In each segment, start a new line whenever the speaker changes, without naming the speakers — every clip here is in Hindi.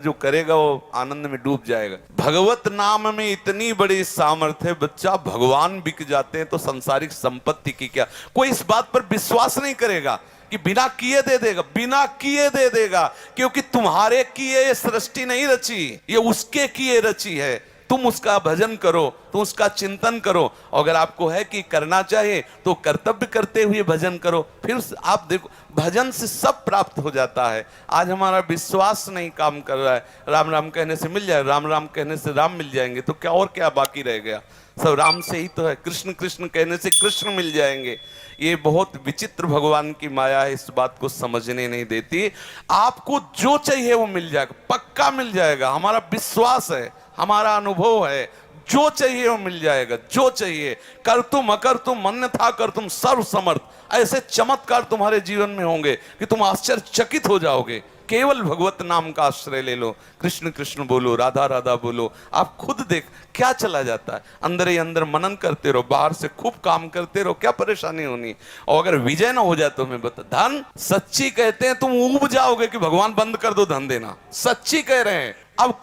जो करेगा वो आनंद में डूब जाएगा। भगवत नाम में इतनी बड़ी सामर्थ्य है, बच्चा भगवान बिक जाते हैं तो संसारिक संपत्ति की क्या। कोई इस बात पर विश्वास नहीं करेगा कि बिना किए दे देगा, बिना किए दे देगा, क्योंकि तुम्हारे किए ये सृष्टि नहीं रची, ये उसके किए रची है। तुम उसका भजन करो, तुम उसका चिंतन करो। अगर आपको है कि करना चाहिए तो कर्तव्य करते हुए भजन करो, फिर आप देखो भजन से सब प्राप्त हो जाता है। आज हमारा विश्वास नहीं काम कर रहा है। राम राम कहने से मिल जाए, राम राम कहने से राम मिल जाएंगे तो क्या और क्या बाकी रह गया, सब राम से ही तो है। कृष्ण कृष्ण कहने से कृष्ण मिल जाएंगे। ये बहुत विचित्र भगवान की माया है, इस बात को समझने नहीं देती। आपको जो चाहिए वो मिल जाएगा, पक्का मिल जाएगा। हमारा विश्वास है, हमारा अनुभव है, जो चाहिए वो मिल जाएगा। जो चाहिए, कर तुम अकर तुम अन्यथा कर तुम सर्व समर्थ, ऐसे चमत्कार तुम्हारे जीवन में होंगे कि तुम आश्चर्यचकित हो जाओगे। केवल भगवत नाम का आश्रय ले लो, कृष्ण कृष्ण बोलो, राधा राधा बोलो, आप खुद देख क्या चला जाता है। अंदर ही अंदर मनन करते रहो, बाहर से खूब काम करते रहो, क्या परेशानी होनी। और अगर विजय ना हो जाए तो मैं बता, धन सच्ची कहते हैं तुम ऊब जाओगे कि भगवान बंद कर दो धन देना, सच्ची कह रहे हैं। अब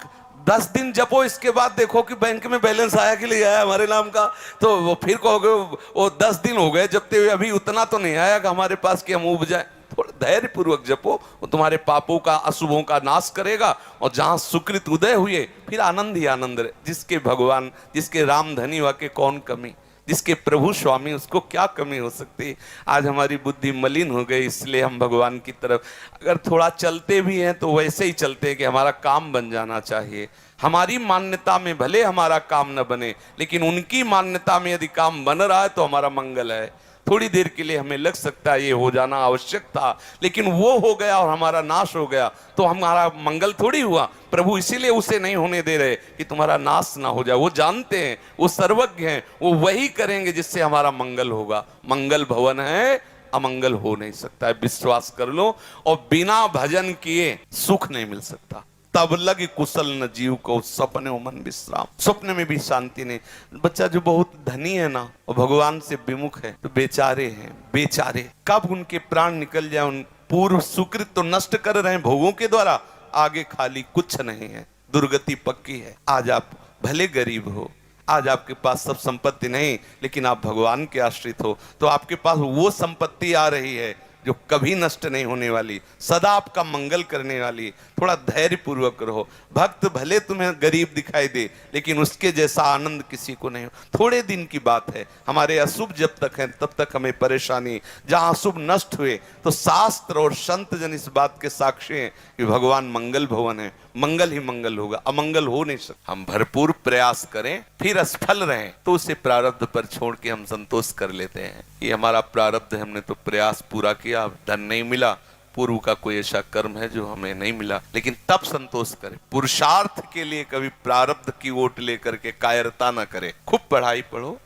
10 दिन जपो, इसके बाद देखो कि बैंक में बैलेंस आया कि नहीं आया हमारे नाम का, तो वो फिर कहोगे वो 10 दिन हो गए जपते हुए, अभी उतना तो नहीं आया कि हमारे पास कि हम उब जाए। थोड़ा धैर्य पूर्वक जपो, वो तुम्हारे पापों का अशुभों का नाश करेगा। और जहां सुकृत उदय हुए फिर आनंद ही आनंद रहे। जिसके भगवान, जिसके राम धनी वाके कौन कमी, जिसके प्रभु स्वामी उसको क्या कमी हो सकती। आज हमारी बुद्धि मलिन हो गई, इसलिए हम भगवान की तरफ अगर थोड़ा चलते भी हैं तो वैसे ही चलते हैं कि हमारा काम बन जाना चाहिए। हमारी मान्यता में भले हमारा काम न बने, लेकिन उनकी मान्यता में यदि काम बन रहा है तो हमारा मंगल है। थोड़ी देर के लिए हमें लग सकता है ये हो जाना आवश्यक था, लेकिन वो हो गया और हमारा नाश हो गया तो हमारा मंगल थोड़ी हुआ। प्रभु इसीलिए उसे नहीं होने दे रहे कि तुम्हारा नाश ना हो जाए। वो जानते हैं, वो सर्वज्ञ हैं, वो वही करेंगे जिससे हमारा मंगल होगा। मंगल भवन है, अमंगल हो नहीं सकता है, विश्वास कर लो। और बिना भजन किए सुख नहीं मिल सकता। तब लग कुशल न जीव को सपने मन विश्राम, स्वप्न में भी शांति नहीं। बच्चा जो बहुत धनी है ना और भगवान से विमुख है तो बेचारे हैं, बेचारे। कब उनके प्राण निकल जाए। उन पूर्व सुकृत तो नष्ट कर रहे हैं भोगों के द्वारा, आगे खाली कुछ नहीं है, दुर्गति पक्की है। आज आप भले गरीब हो, आज आपके पास सब संपत्ति नहीं, लेकिन आप भगवान के आश्रित हो तो आपके पास वो संपत्ति आ रही है जो कभी नष्ट नहीं होने वाली, सदा आपका मंगल करने वाली। थोड़ा धैर्य पूर्वक रहो। भक्त भले तुम्हें गरीब दिखाई दे, लेकिन उसके जैसा आनंद किसी को नहीं हो। थोड़े दिन की बात है, हमारे अशुभ जब तक है तब तक हमें परेशानी। जहां अशुभ नष्ट हुए तो शास्त्र और संत जन इस बात के साक्षी हैं कि भगवान मंगल भवन है, मंगल ही मंगल होगा, अमंगल हो नहीं सकता। हम भरपूर प्रयास करें, फिर असफल रहें तो उसे प्रारब्ध पर छोड़ के हम संतोष कर लेते हैं। ये हमारा प्रारब्ध है, हमने तो प्रयास पूरा किया, धन नहीं मिला, पूर्व का कोई ऐसा कर्म है जो हमें नहीं मिला, लेकिन तब संतोष करें। पुरुषार्थ के लिए कभी प्रारब्ध की ओट लेकर के कायरता ना करें। खूब पढ़ाई पढ़ो,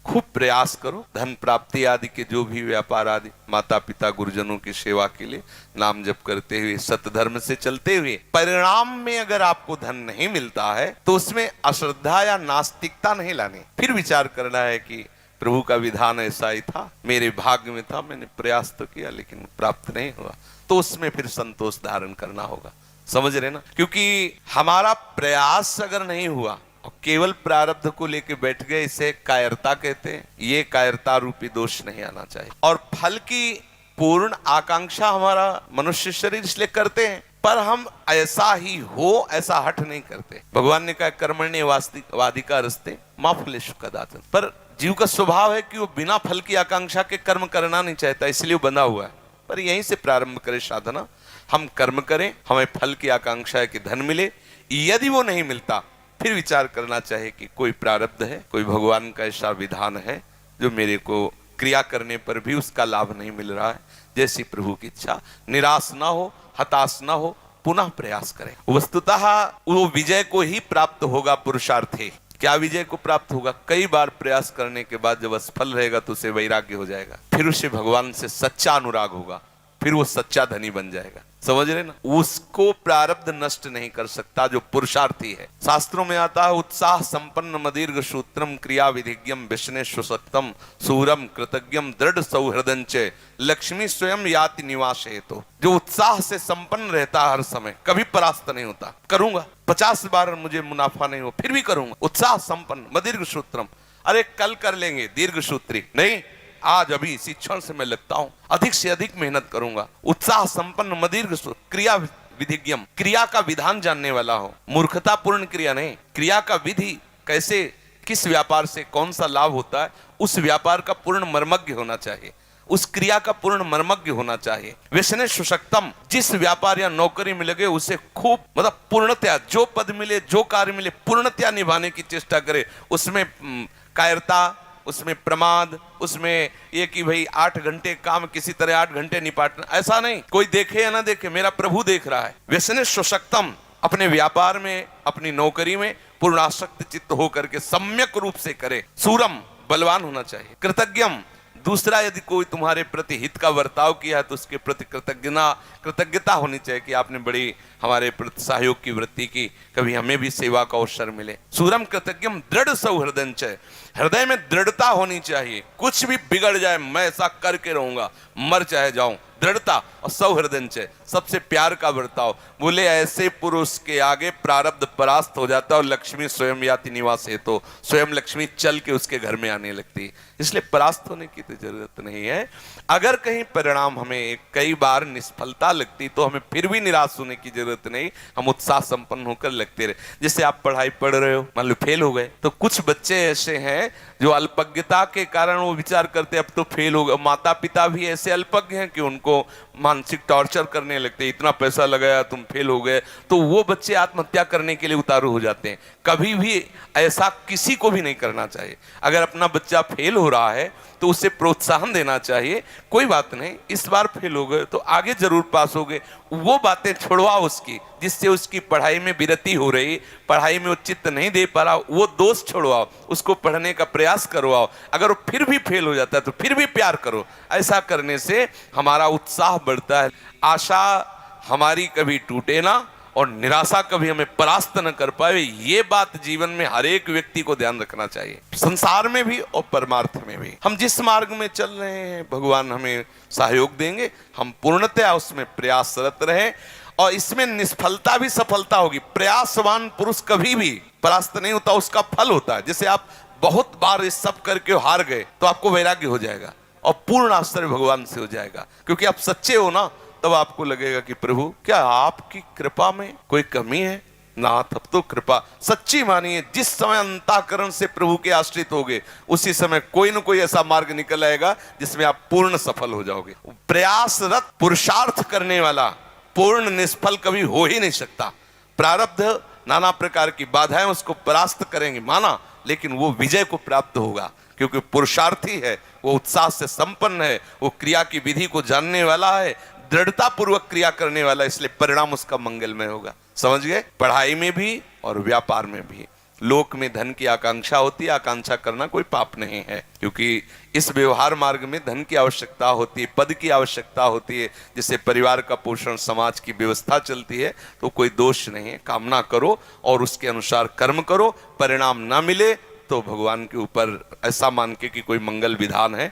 खूब प्रयास करो, धन प्राप्ति आदि के जो भी व्यापार आदि, माता पिता गुरुजनों की सेवा के लिए नाम जप करते हुए, सतधर्म से चलते हुए, परिणाम में अगर आपको धन नहीं मिलता है तो उसमें अश्रद्धा या नास्तिकता नहीं लानी। फिर विचार करना है कि प्रभु का विधान ऐसा ही था, मेरे भाग्य में था, मैंने प्रयास तो किया लेकिन प्राप्त नहीं हुआ, तो उसमें फिर संतोष धारण करना होगा। समझ रहे ना? क्योंकि हमारा प्रयास अगर नहीं हुआ और केवल प्रारब्ध को लेके बैठ गए, इसे कायरता कहते हैं। ये कायरता रूपी दोष नहीं आना चाहिए। और फल की पूर्ण आकांक्षा हमारा मनुष्य शरीर इसलिए करते हैं, पर हम ऐसा ही हो ऐसा हठ नहीं करते। भगवान ने कहा कर्मण्य वाधिका रस्ते मां फलेषु कदाचन। पर जीव का स्वभाव है कि वो बिना फल की आकांक्षा के कर्म करना नहीं चाहता, इसलिए वो बंधा हुआ है। पर यहीं से प्रारंभ करें साधना, हम कर्म करें, हमें फल की आकांक्षा है कि धन मिले। यदि वो नहीं मिलता फिर विचार करना चाहिए कि कोई प्रारब्ध है, कोई भगवान का ऐसा विधान है जो मेरे को क्रिया करने पर भी उसका लाभ नहीं मिल रहा है। जैसी प्रभु की इच्छा, निराश ना हो, हताश ना हो, पुनः प्रयास करें। वस्तुतः वो विजय को ही प्राप्त होगा पुरुषार्थी। क्या विजय को प्राप्त होगा? कई बार प्रयास करने के बाद जब असफल रहेगा तो उसे वैराग्य हो जाएगा, फिर उसे भगवान से सच्चा अनुराग होगा, फिर वो सच्चा धनी बन जाएगा। समझ रहे ना? उसको प्रारब्ध नष्ट नहीं कर सकता जो पुरुषार्थी है। शास्त्रों में आता है उत्साह संपन्न मदीर्घ सूत्रम क्रिया विधिज्ञम विष्णे सुसक्तम सूरम कृतज्ञम दृढ़ सौहृदंच लक्ष्मी स्वयं याति निवास हेतु। जो उत्साह से संपन्न रहता है हर समय, कभी परास्त नहीं होता। करूंगा 50 बार मुझे मुनाफा नहीं हो फिर भी करूंगा। उत्साह संपन्न मदीर्घ सूत्रम, अरे कल कर लेंगे, दीर्घ सूत्री नहीं, आज अभी इसी क्षण से मैं लगता हूं, अधिक से अधिक मेहनत करूंगा। उत्साह संपन्न मदीर्घ क्रिया विधिज्ञम, क्रिया का विधान जानने वाला हो, मूर्खतापूर्ण क्रिया नहीं, क्रिया का विधि कैसे, किस व्यापार से कौन सा लाभ होता है, उस व्यापार का पूर्ण मर्मज्ञ होना चाहिए, उस क्रिया का पूर्ण मर्मज्ञ होना चाहिए। व्यसने सुशक्तम, जिस व्यापार या नौकरी में लगे उसे खूब मतलब पूर्णतया, जो पद मिले जो कार्य मिले पूर्णतया निभाने की चेष्टा करे। उसमें कायरता, उसमें प्रमाद, उसमें ये कि भाई 8 घंटे काम किसी तरह 8 घंटे निपाटना, ऐसा नहीं। कोई देखे या ना देखे, मेरा प्रभु देख रहा है। व्यसने सुशक्तम, अपने व्यापार में अपनी नौकरी में पूर्ण आसक्त चित्त होकर के सम्यक रूप से करे। सूरम, बलवान होना चाहिए। कृतज्ञम, दूसरा यदि कोई तुम्हारे प्रति हित का बर्ताव किया है तो उसके प्रति कृतज्ञता होनी चाहिए कि आपने बड़ी हमारे प्रति सहयोग की वृत्ति की, कभी हमें भी सेवा का अवसर मिले। सूरम कृतज्ञम दृढ़ सौहृदंच, हृदय में दृढ़ता होनी चाहिए। कुछ भी बिगड़ जाए मैं ऐसा करके रहूंगा, मर चाहे जाऊं, दृढ़ता। और सौहृदंच, सबसे प्यार का बर्ताव। बोले ऐसे पुरुष के आगे प्रारब्ध परास्त हो जाता है और लक्ष्मी स्वयं याति निवास है, तो स्वयं लक्ष्मी चल के उसके घर में आने लगती है। इसलिए परास्त होने की तो जरूरत नहीं है। अगर कहीं परिणाम हमें कई बार निष्फलता लगती तो हमें फिर भी निराश होने की जरूरत नहीं, हम उत्साह संपन्न होकर लगते रहे। जैसे आप पढ़ाई पढ़ रहे हो, मान लो फेल हो गए, तो कुछ बच्चे ऐसे हैं जो अल्पज्ञता के कारण वो विचार करते अब तो फेल हो गए। माता पिता भी ऐसे अल्पज्ञ हैं कि उनको मानसिक टॉर्चर करने लगते, इतना पैसा लगाया तुम फेल हो गए, तो वो बच्चे आत्महत्या करने के लिए उतारू हो जाते हैं। कभी भी ऐसा किसी को भी नहीं करना चाहिए। अगर अपना बच्चा फेल हो रहा है तो उसे प्रोत्साहन देना चाहिए, कोई बात नहीं, इस बार फेल हो गए तो आगे जरूर पास हो गए। वो बातें छोड़वाओ उसकी, जिससे उसकी पढ़ाई में विरति हो रही, पढ़ाई में वो चित्त नहीं दे पा रहा, वो दोष छोड़वाओ, उसको पढ़ने का प्रयास करवाओ। अगर वो फिर भी फेल हो जाता है तो फिर भी प्यार करो। ऐसा करने से हमारा उत्साह बढ़ता है, आशा हमारी कभी टूटे ना और निराशा कभी हमें परास्त न कर पाए। ये बात जीवन में हर एक व्यक्ति को ध्यान रखना चाहिए, संसार में भी और परमार्थ में भी। हम जिस मार्ग में चल रहे हैं भगवान हमें सहयोग देंगे, हम पूर्णतया उसमें प्रयासरत रहे और इसमें निष्फलता भी सफलता होगी। प्रयासवान पुरुष कभी भी परास्त नहीं होता, उसका फल होता है। जैसे आप बहुत बार इस सब करके हार गए तो आपको वैराग्य हो जाएगा और पूर्ण आश्रय भगवान से हो जाएगा, क्योंकि आप सच्चे हो ना। तब आपको लगेगा कि प्रभु क्या आपकी कृपा में कोई कमी है ना, तब तो कृपा सच्ची मानिए। जिस समय अंतःकरण से प्रभु के आश्रित होगे उसी समय कोई न कोई ऐसा मार्ग निकल आएगा जिसमें आप पूर्ण सफल हो जाओगे। प्रयासरत पुरुषार्थ करने वाला पूर्ण निष्फल कभी हो ही नहीं सकता। प्रारब्ध नाना प्रकार की बाधाएं उसको परास्त करेंगे माना, लेकिन वो विजय को प्राप्त होगा, क्योंकि पुरुषार्थी है, वो उत्साह से संपन्न है, वो क्रिया की विधि को जानने वाला है, दृढ़ता पूर्वक क्रिया करने वाला, इसलिए परिणाम उसका मंगलमय होगा। समझ गए? पढ़ाई में भी और व्यापार में भी। लोक में धन की आकांक्षा होती है, आकांक्षा करना कोई पाप नहीं है, क्योंकि इस व्यवहार मार्ग में धन की आवश्यकता होती है, पद की आवश्यकता होती है, जिससे परिवार का पोषण, समाज की व्यवस्था चलती है, तो कोई दोष नहीं है। कामना करो और उसके अनुसार कर्म करो, परिणाम ना मिले तो भगवान के ऊपर ऐसा मान के कि कोई मंगल विधान है।